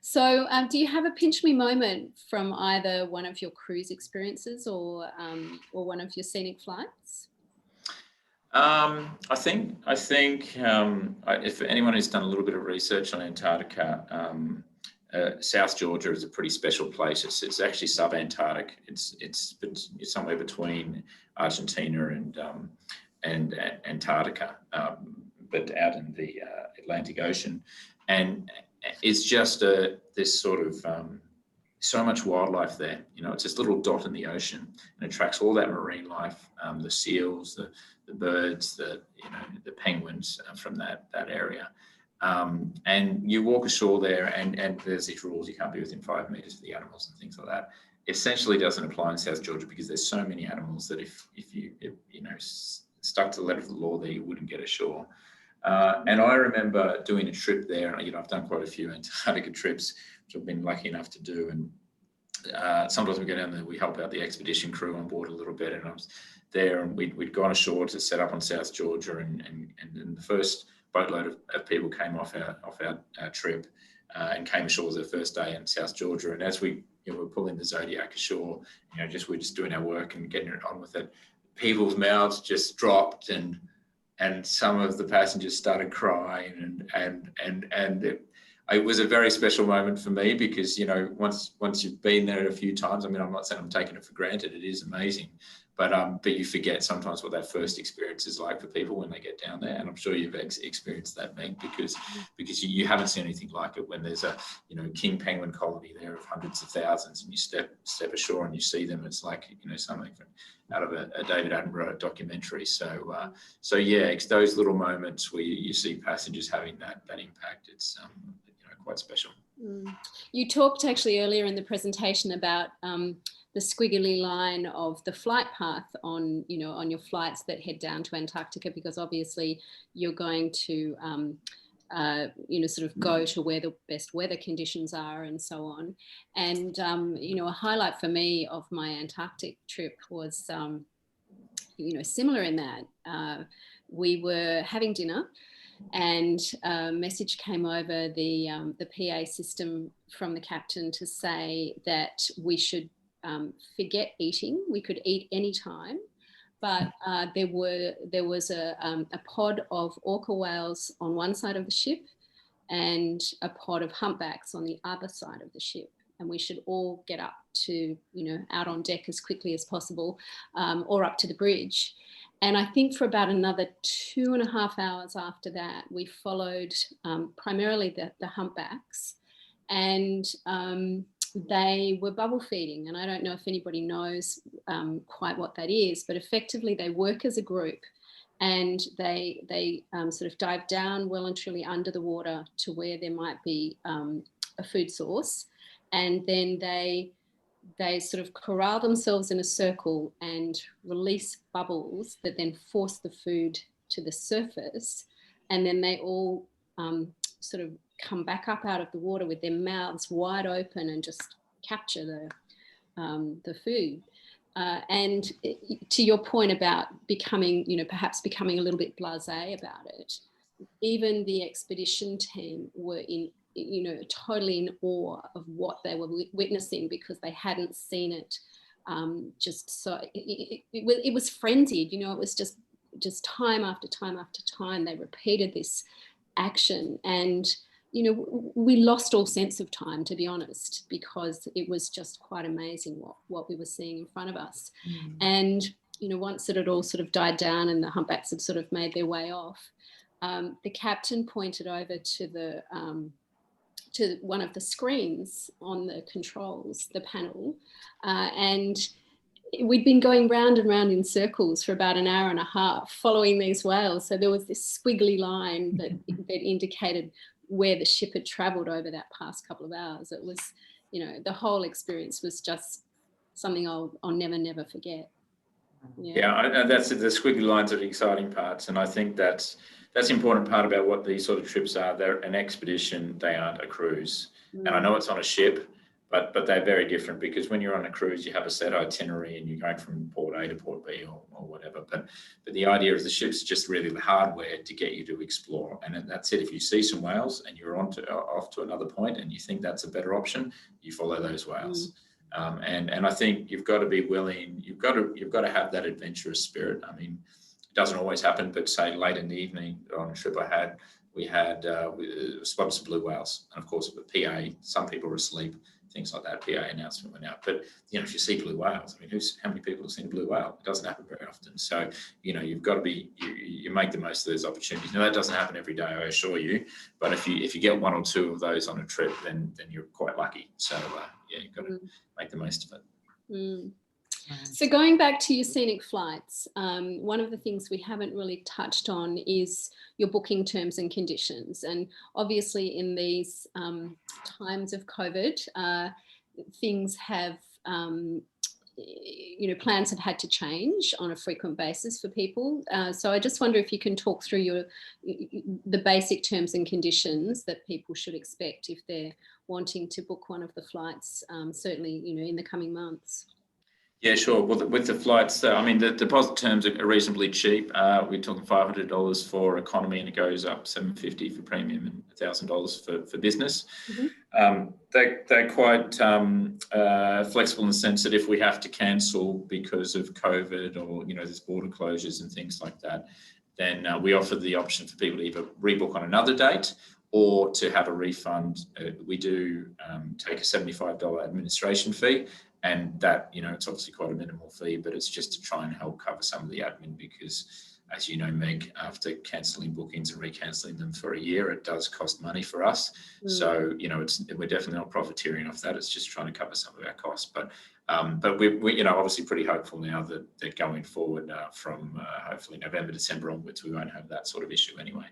So do you have a pinch me moment from either one of your cruise experiences or one of your scenic flights? I think if anyone who's done a little bit of research on Antarctica, South Georgia is a pretty special place. It's actually sub-Antarctic. It's somewhere between Argentina and Antarctica, but out in the Atlantic Ocean, and it's just this sort of so much wildlife there. You know, it's this little dot in the ocean, and attracts all that marine life, the seals, the birds, the penguins from that area. And you walk ashore there, and there's these rules: you can't be within 5 meters of the animals and things like that. Essentially doesn't apply in South Georgia, because there's so many animals that if you stuck to the letter of the law there, you wouldn't get ashore. And I remember doing a trip there. You know, I've done quite a few Antarctica trips, which I've been lucky enough to do. And sometimes we go down there, we help out the expedition crew on board a little bit. And I was there, and we'd gone ashore to set up on South Georgia, and the first boatload of people came off our trip and came ashore the first day in South Georgia. And as we were pulling the Zodiac ashore, we're just doing our work and getting it on with it, people's mouths just dropped, and some of the passengers started crying, and it was a very special moment for me, because once you've been there a few times, I mean, I'm not saying I'm taking it for granted, it is amazing, but you forget sometimes what that first experience is like for people when they get down there. And I'm sure you've experienced that, Meg, because you haven't seen anything like it when there's a king penguin colony there of hundreds of thousands, and you step ashore and you see them. It's like something out of a David Attenborough documentary. So yeah, it's those little moments where you see passengers having that impact. It's quite special. You talked actually earlier in the presentation about the squiggly line of the flight path on your flights that head down to Antarctica, because obviously you're going to sort of go to where the best weather conditions are and so on. And a highlight for me of my Antarctic trip was similar in that we were having dinner, and a message came over the PA system from the captain to say that we should forget eating. We could eat any time, but there was a pod of orca whales on one side of the ship and a pod of humpbacks on the other side of the ship, and we should all get up to out on deck as quickly as possible, or up to the bridge. And I think for about another 2.5 hours after that, we followed primarily the humpbacks, and they were bubble feeding. And I don't know if anybody knows quite what that is, but effectively they work as a group, and they sort of dive down well and truly under the water to where there might be a food source, and then they sort of corral themselves in a circle and release bubbles that then force the food to the surface, and then they all sort of come back up out of the water with their mouths wide open and just capture the food. And to your point about becoming, perhaps becoming a little bit blasé about it, even the expedition team were totally in awe of what they were witnessing, because they hadn't seen it. Just so it was frenzied, it was just time after time after time they repeated this action, and we lost all sense of time, to be honest, because it was just quite amazing what we were seeing in front of us. And once it had all sort of died down and the humpbacks had sort of made their way off, the captain pointed over to one of the screens on the controls, the panel, and we'd been going round and round in circles for about an hour and a half following these whales. So there was this squiggly line that indicated where the ship had travelled over that past couple of hours. It was, the whole experience was just something I'll never forget. Yeah, that's the squiggly lines are the exciting parts, and I think that's the important part about what these sort of trips are. They're an expedition, they aren't a cruise. And I know it's on a ship, but they're very different, because when you're on a cruise, you have a set itinerary and you're going from port A to port B or whatever. But the idea of the ship's just really the hardware to get you to explore. And that's it. If you see some whales and you're off to another point and you think that's a better option, you follow those whales. And I think you've got to be willing. You've got to have that adventurous spirit. I mean, it doesn't always happen, but say late in the evening on a trip we had spotted some blue whales, and of course with PA, some people were asleep, things like that. PA announcement went out, but if you see blue whales, I mean, how many people have seen a blue whale? It doesn't happen very often. So you've got to be you make the most of those opportunities. Now that doesn't happen every day, I assure you, but if you get one or two of those on a trip, then you're quite lucky. So you've got to make the most of it. So going back to your scenic flights, one of the things we haven't really touched on is your booking terms and conditions. And obviously in these times of COVID, things have, plans have had to change on a frequent basis for people. So I just wonder if you can talk through the basic terms and conditions that people should expect if they're wanting to book one of the flights, certainly, in the coming months. Yeah, sure. Well, with the flights, the deposit terms are reasonably cheap. We're talking $500 for economy, and it goes up $750 for premium and $1,000 for business. They're quite flexible in the sense that if we have to cancel because of COVID or there's border closures and things like that, then we offer the option for people to either rebook on another date or to have a refund. We do take a $75 administration fee. And that, it's obviously quite a minimal fee, but it's just to try and help cover some of the admin, because as you know, Meg, after cancelling bookings and recancelling them for a year, it does cost money for us. So, we're definitely not profiteering off that. It's just trying to cover some of our costs. But we're obviously pretty hopeful now that going forward from hopefully November, December onwards, we won't have that sort of issue anyway.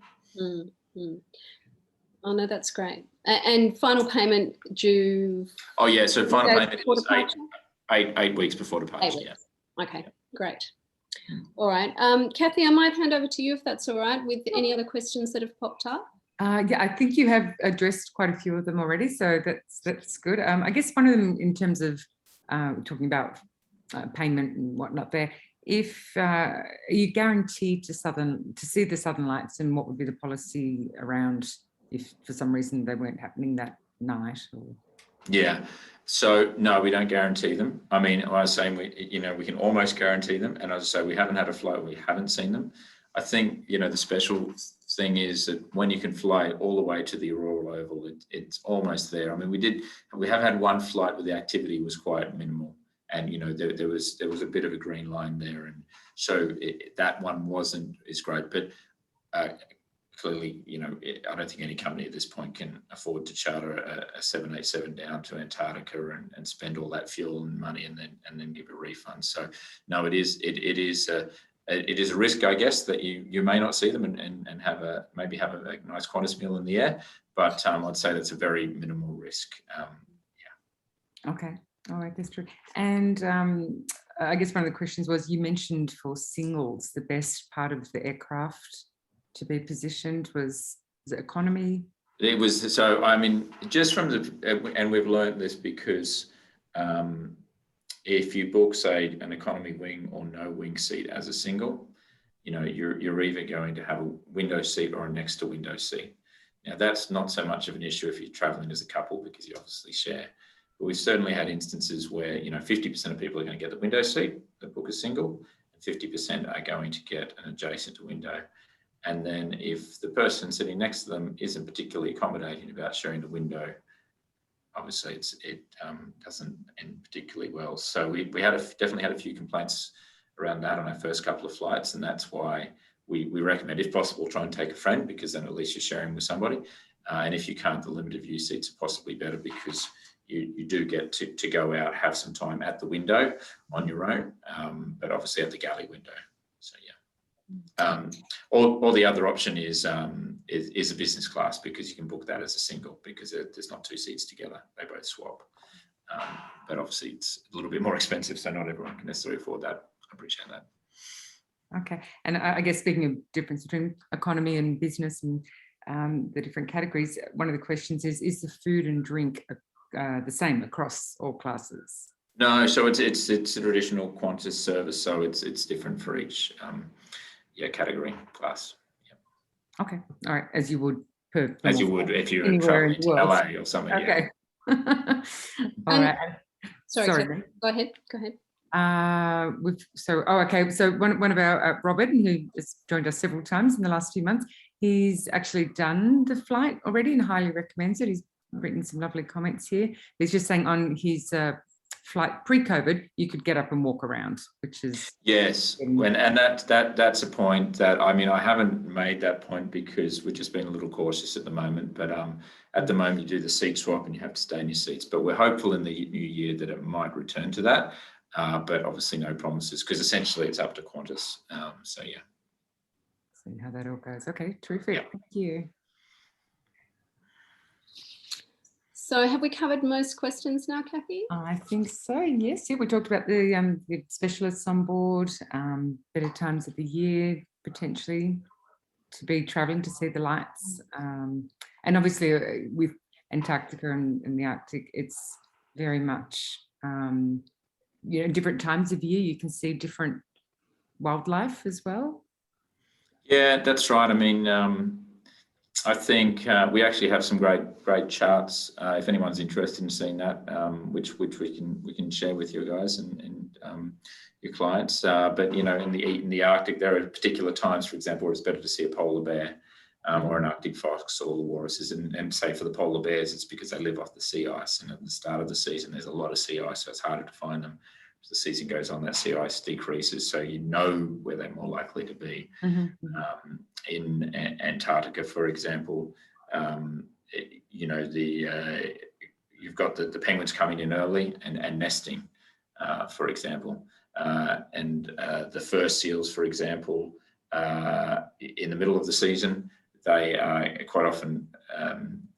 Oh, no, that's great. And final payment due? Oh, yeah. So final payment is 8 weeks before departure. Yeah. Okay, great. All right. Kathy, I might hand over to you if that's all right, with any other questions that have popped up. Yeah, I think you have addressed quite a few of them already, so that's good. I guess one of them, in terms of talking about payment and whatnot there, if are you guaranteed to see the Southern Lights, and what would be the policy around if for some reason they weren't happening that night? Or? Yeah. So no, we don't guarantee them. I mean, I was saying we can almost guarantee them, and as I say, we haven't had a flight, we haven't seen them. I think the special thing is that when you can fly all the way to the Aurora Oval, it's almost there. I mean, we have had one flight where the activity was quite minimal, and there was a bit of a green line there, and so that one wasn't as great, but. Clearly, I don't think any company at this point can afford to charter a 787 down to Antarctica and spend all that fuel and money and then give a refund. So, no, it is a risk, I guess, that you may not see them and maybe have a nice Qantas meal in the air, but I'd say that's a very minimal risk. Okay, all right, that's true. And I guess one of the questions was, you mentioned for singles, the best part of the aircraft to be positioned was the economy. It was, so I mean, just from the, and we've learned this because if you book, say, an economy wing or no wing seat as a single, you know, you're either going to have a window seat or a next to window seat. Now, that's not so much of an issue if you're traveling as a couple, because you obviously share. But we've certainly had instances where, you know, 50% of people are going to get the window seat that book a single, and 50% are going to get an adjacent window. And then if the person sitting next to them isn't particularly accommodating about sharing the window, obviously it doesn't end particularly well. So we definitely had a few complaints around that on our first couple of flights, and that's why we recommend, if possible, try and take a friend, because then at least you're sharing with somebody. And if you can't, the limited view seats are possibly better, because you do get to go out, have some time at the window on your own, but obviously at the galley window. So yeah. Or the other option is a business class, because you can book that as a single, because there's not two seats together, they both swap. But obviously it's a little bit more expensive, so not everyone can necessarily afford that. I appreciate that. Okay, and I guess speaking of difference between economy and business and the different categories, one of the questions is the food and drink the same across all classes? No, so it's a traditional Qantas service, so it's different for each category class. Yeah. Okay, all right, as you would as you would if you were traveling to LA or something. Okay. Yeah. All right. Sorry, go ahead. So one of our Robert, who has joined us several times in the last few months, he's actually done the flight already and highly recommends it. He's written some lovely comments here. He's just saying on his flight pre-COVID, you could get up and walk around, which is yes. And that's a point that, I mean, I haven't made that point because we're just being a little cautious at the moment. But at the moment, you do the seat swap and you have to stay in your seats. But we're hopeful in the new year that it might return to that. But obviously no promises, because essentially it's up to Qantas. So yeah. See how that all goes. Okay, terrific. Yep. Thank you. So have we covered most questions now, Kathy? I think so, yes. Yeah, we talked about the specialists on board, better times of the year, potentially, to be travelling to see the lights. And obviously with Antarctica and the Arctic, it's very much, different times of year, you can see different wildlife as well. Yeah, that's right. I mean, I think we actually have some great charts. If anyone's interested in seeing that, which we can share with you guys and your clients. But you know, in the Arctic, there are particular times, for example, where it's better to see a polar bear or an Arctic fox or the walruses. And say for the polar bears, it's because they live off the sea ice, and at the start of the season, there's a lot of sea ice, so it's harder to find them. As the season goes on, that sea ice decreases, so you know where they're more likely to be. Mm-hmm. In Antarctica, for example, you've got the penguins coming in early and nesting, for example, and the fur seals, for example, in the middle of the season, they are quite often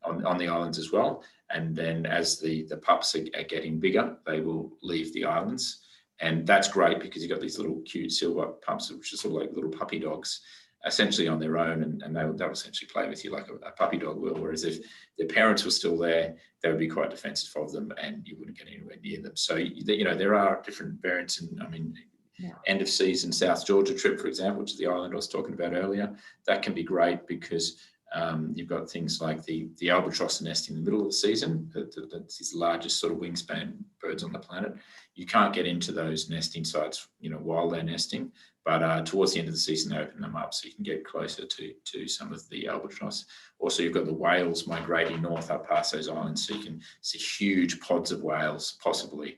on the islands as well. And then as the pups are getting bigger, they will leave the islands. And that's great because you've got these little cute silver pups, which are sort of like little puppy dogs, essentially on their own, and they'll essentially play with you like a puppy dog will. Whereas if their parents were still there, they would be quite defensive of them and you wouldn't get anywhere near them. So, there are different variants. And I mean, end of season South Georgia trip, for example, which is the island I was talking about earlier, that can be great because you've got things like the albatross nesting in the middle of the season. That's these largest sort of wingspan birds on the planet. You can't get into those nesting sites, while they're nesting, but towards the end of the season, they open them up so you can get closer to some of the albatross. Also, you've got the whales migrating north up past those islands, so you can see huge pods of whales, possibly,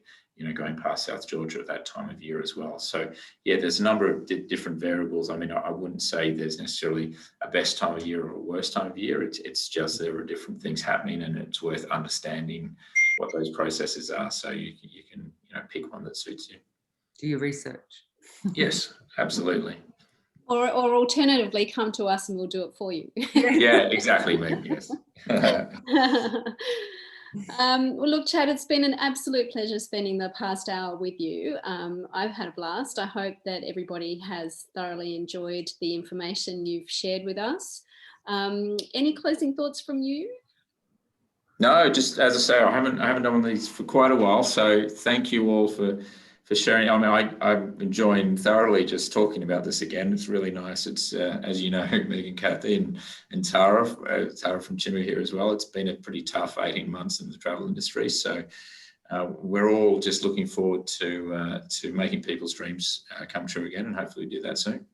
going past South Georgia at that time of year as well. So yeah, there's a number of different variables. I mean, I wouldn't say there's necessarily a best time of year or a worst time of year. It's just there are different things happening, and it's worth understanding what those processes are, so you can pick one that suits you. Do your research. Yes, absolutely. Or alternatively, come to us and we'll do it for you. Yeah, exactly, mate. Yes. Well, look, Chad, it's been an absolute pleasure spending the past hour with you. I've had a blast. I hope that everybody has thoroughly enjoyed the information you've shared with us. Any closing thoughts from you? No, just as I say, I haven't done one of these for quite a while. So thank you all for sharing. I mean, I'm enjoying thoroughly just talking about this again. It's really nice. It's as you know, Megan, Kathy, and Tara from Chimu here as well. It's been a pretty tough 18 months in the travel industry. So we're all just looking forward to making people's dreams come true again, and hopefully do that soon.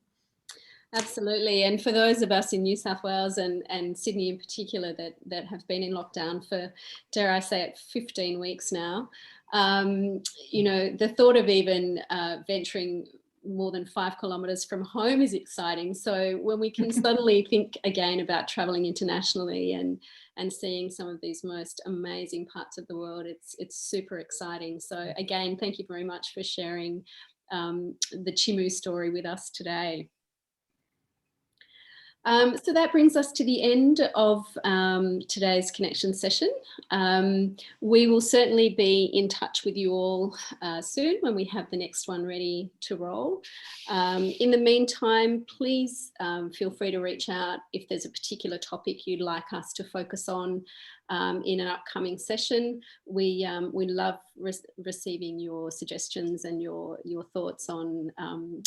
Absolutely. And for those of us in New South Wales and Sydney in particular that have been in lockdown for, dare I say it, 15 weeks now, you know, the thought of even venturing more than 5 kilometres from home is exciting. So when we can suddenly think again about travelling internationally and seeing some of these most amazing parts of the world, it's super exciting. So again, thank you very much for sharing the Chimu story with us today. So that brings us to the end of today's connection session. We will certainly be in touch with you all soon when we have the next one ready to roll. In the meantime, please feel free to reach out if there's a particular topic you'd like us to focus on in an upcoming session. We love receiving your suggestions and your thoughts on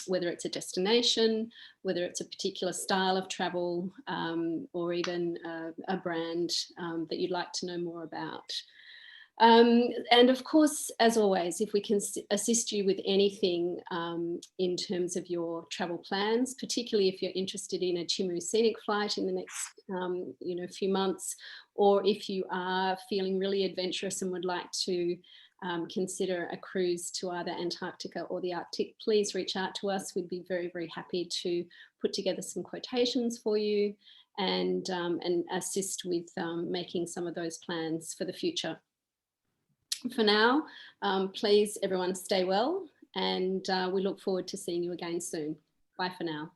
whether it's a destination, whether it's a particular style of travel, or even a brand that you'd like to know more about. And of course, as always, if we can assist you with anything in terms of your travel plans, particularly if you're interested in a Chimu scenic flight in the next few months, or if you are feeling really adventurous and would like to consider a cruise to either Antarctica or the Arctic, please reach out to us. We'd be very, very happy to put together some quotations for you and assist with making some of those plans for the future. For now, please everyone stay well, and we look forward to seeing you again soon. Bye for now.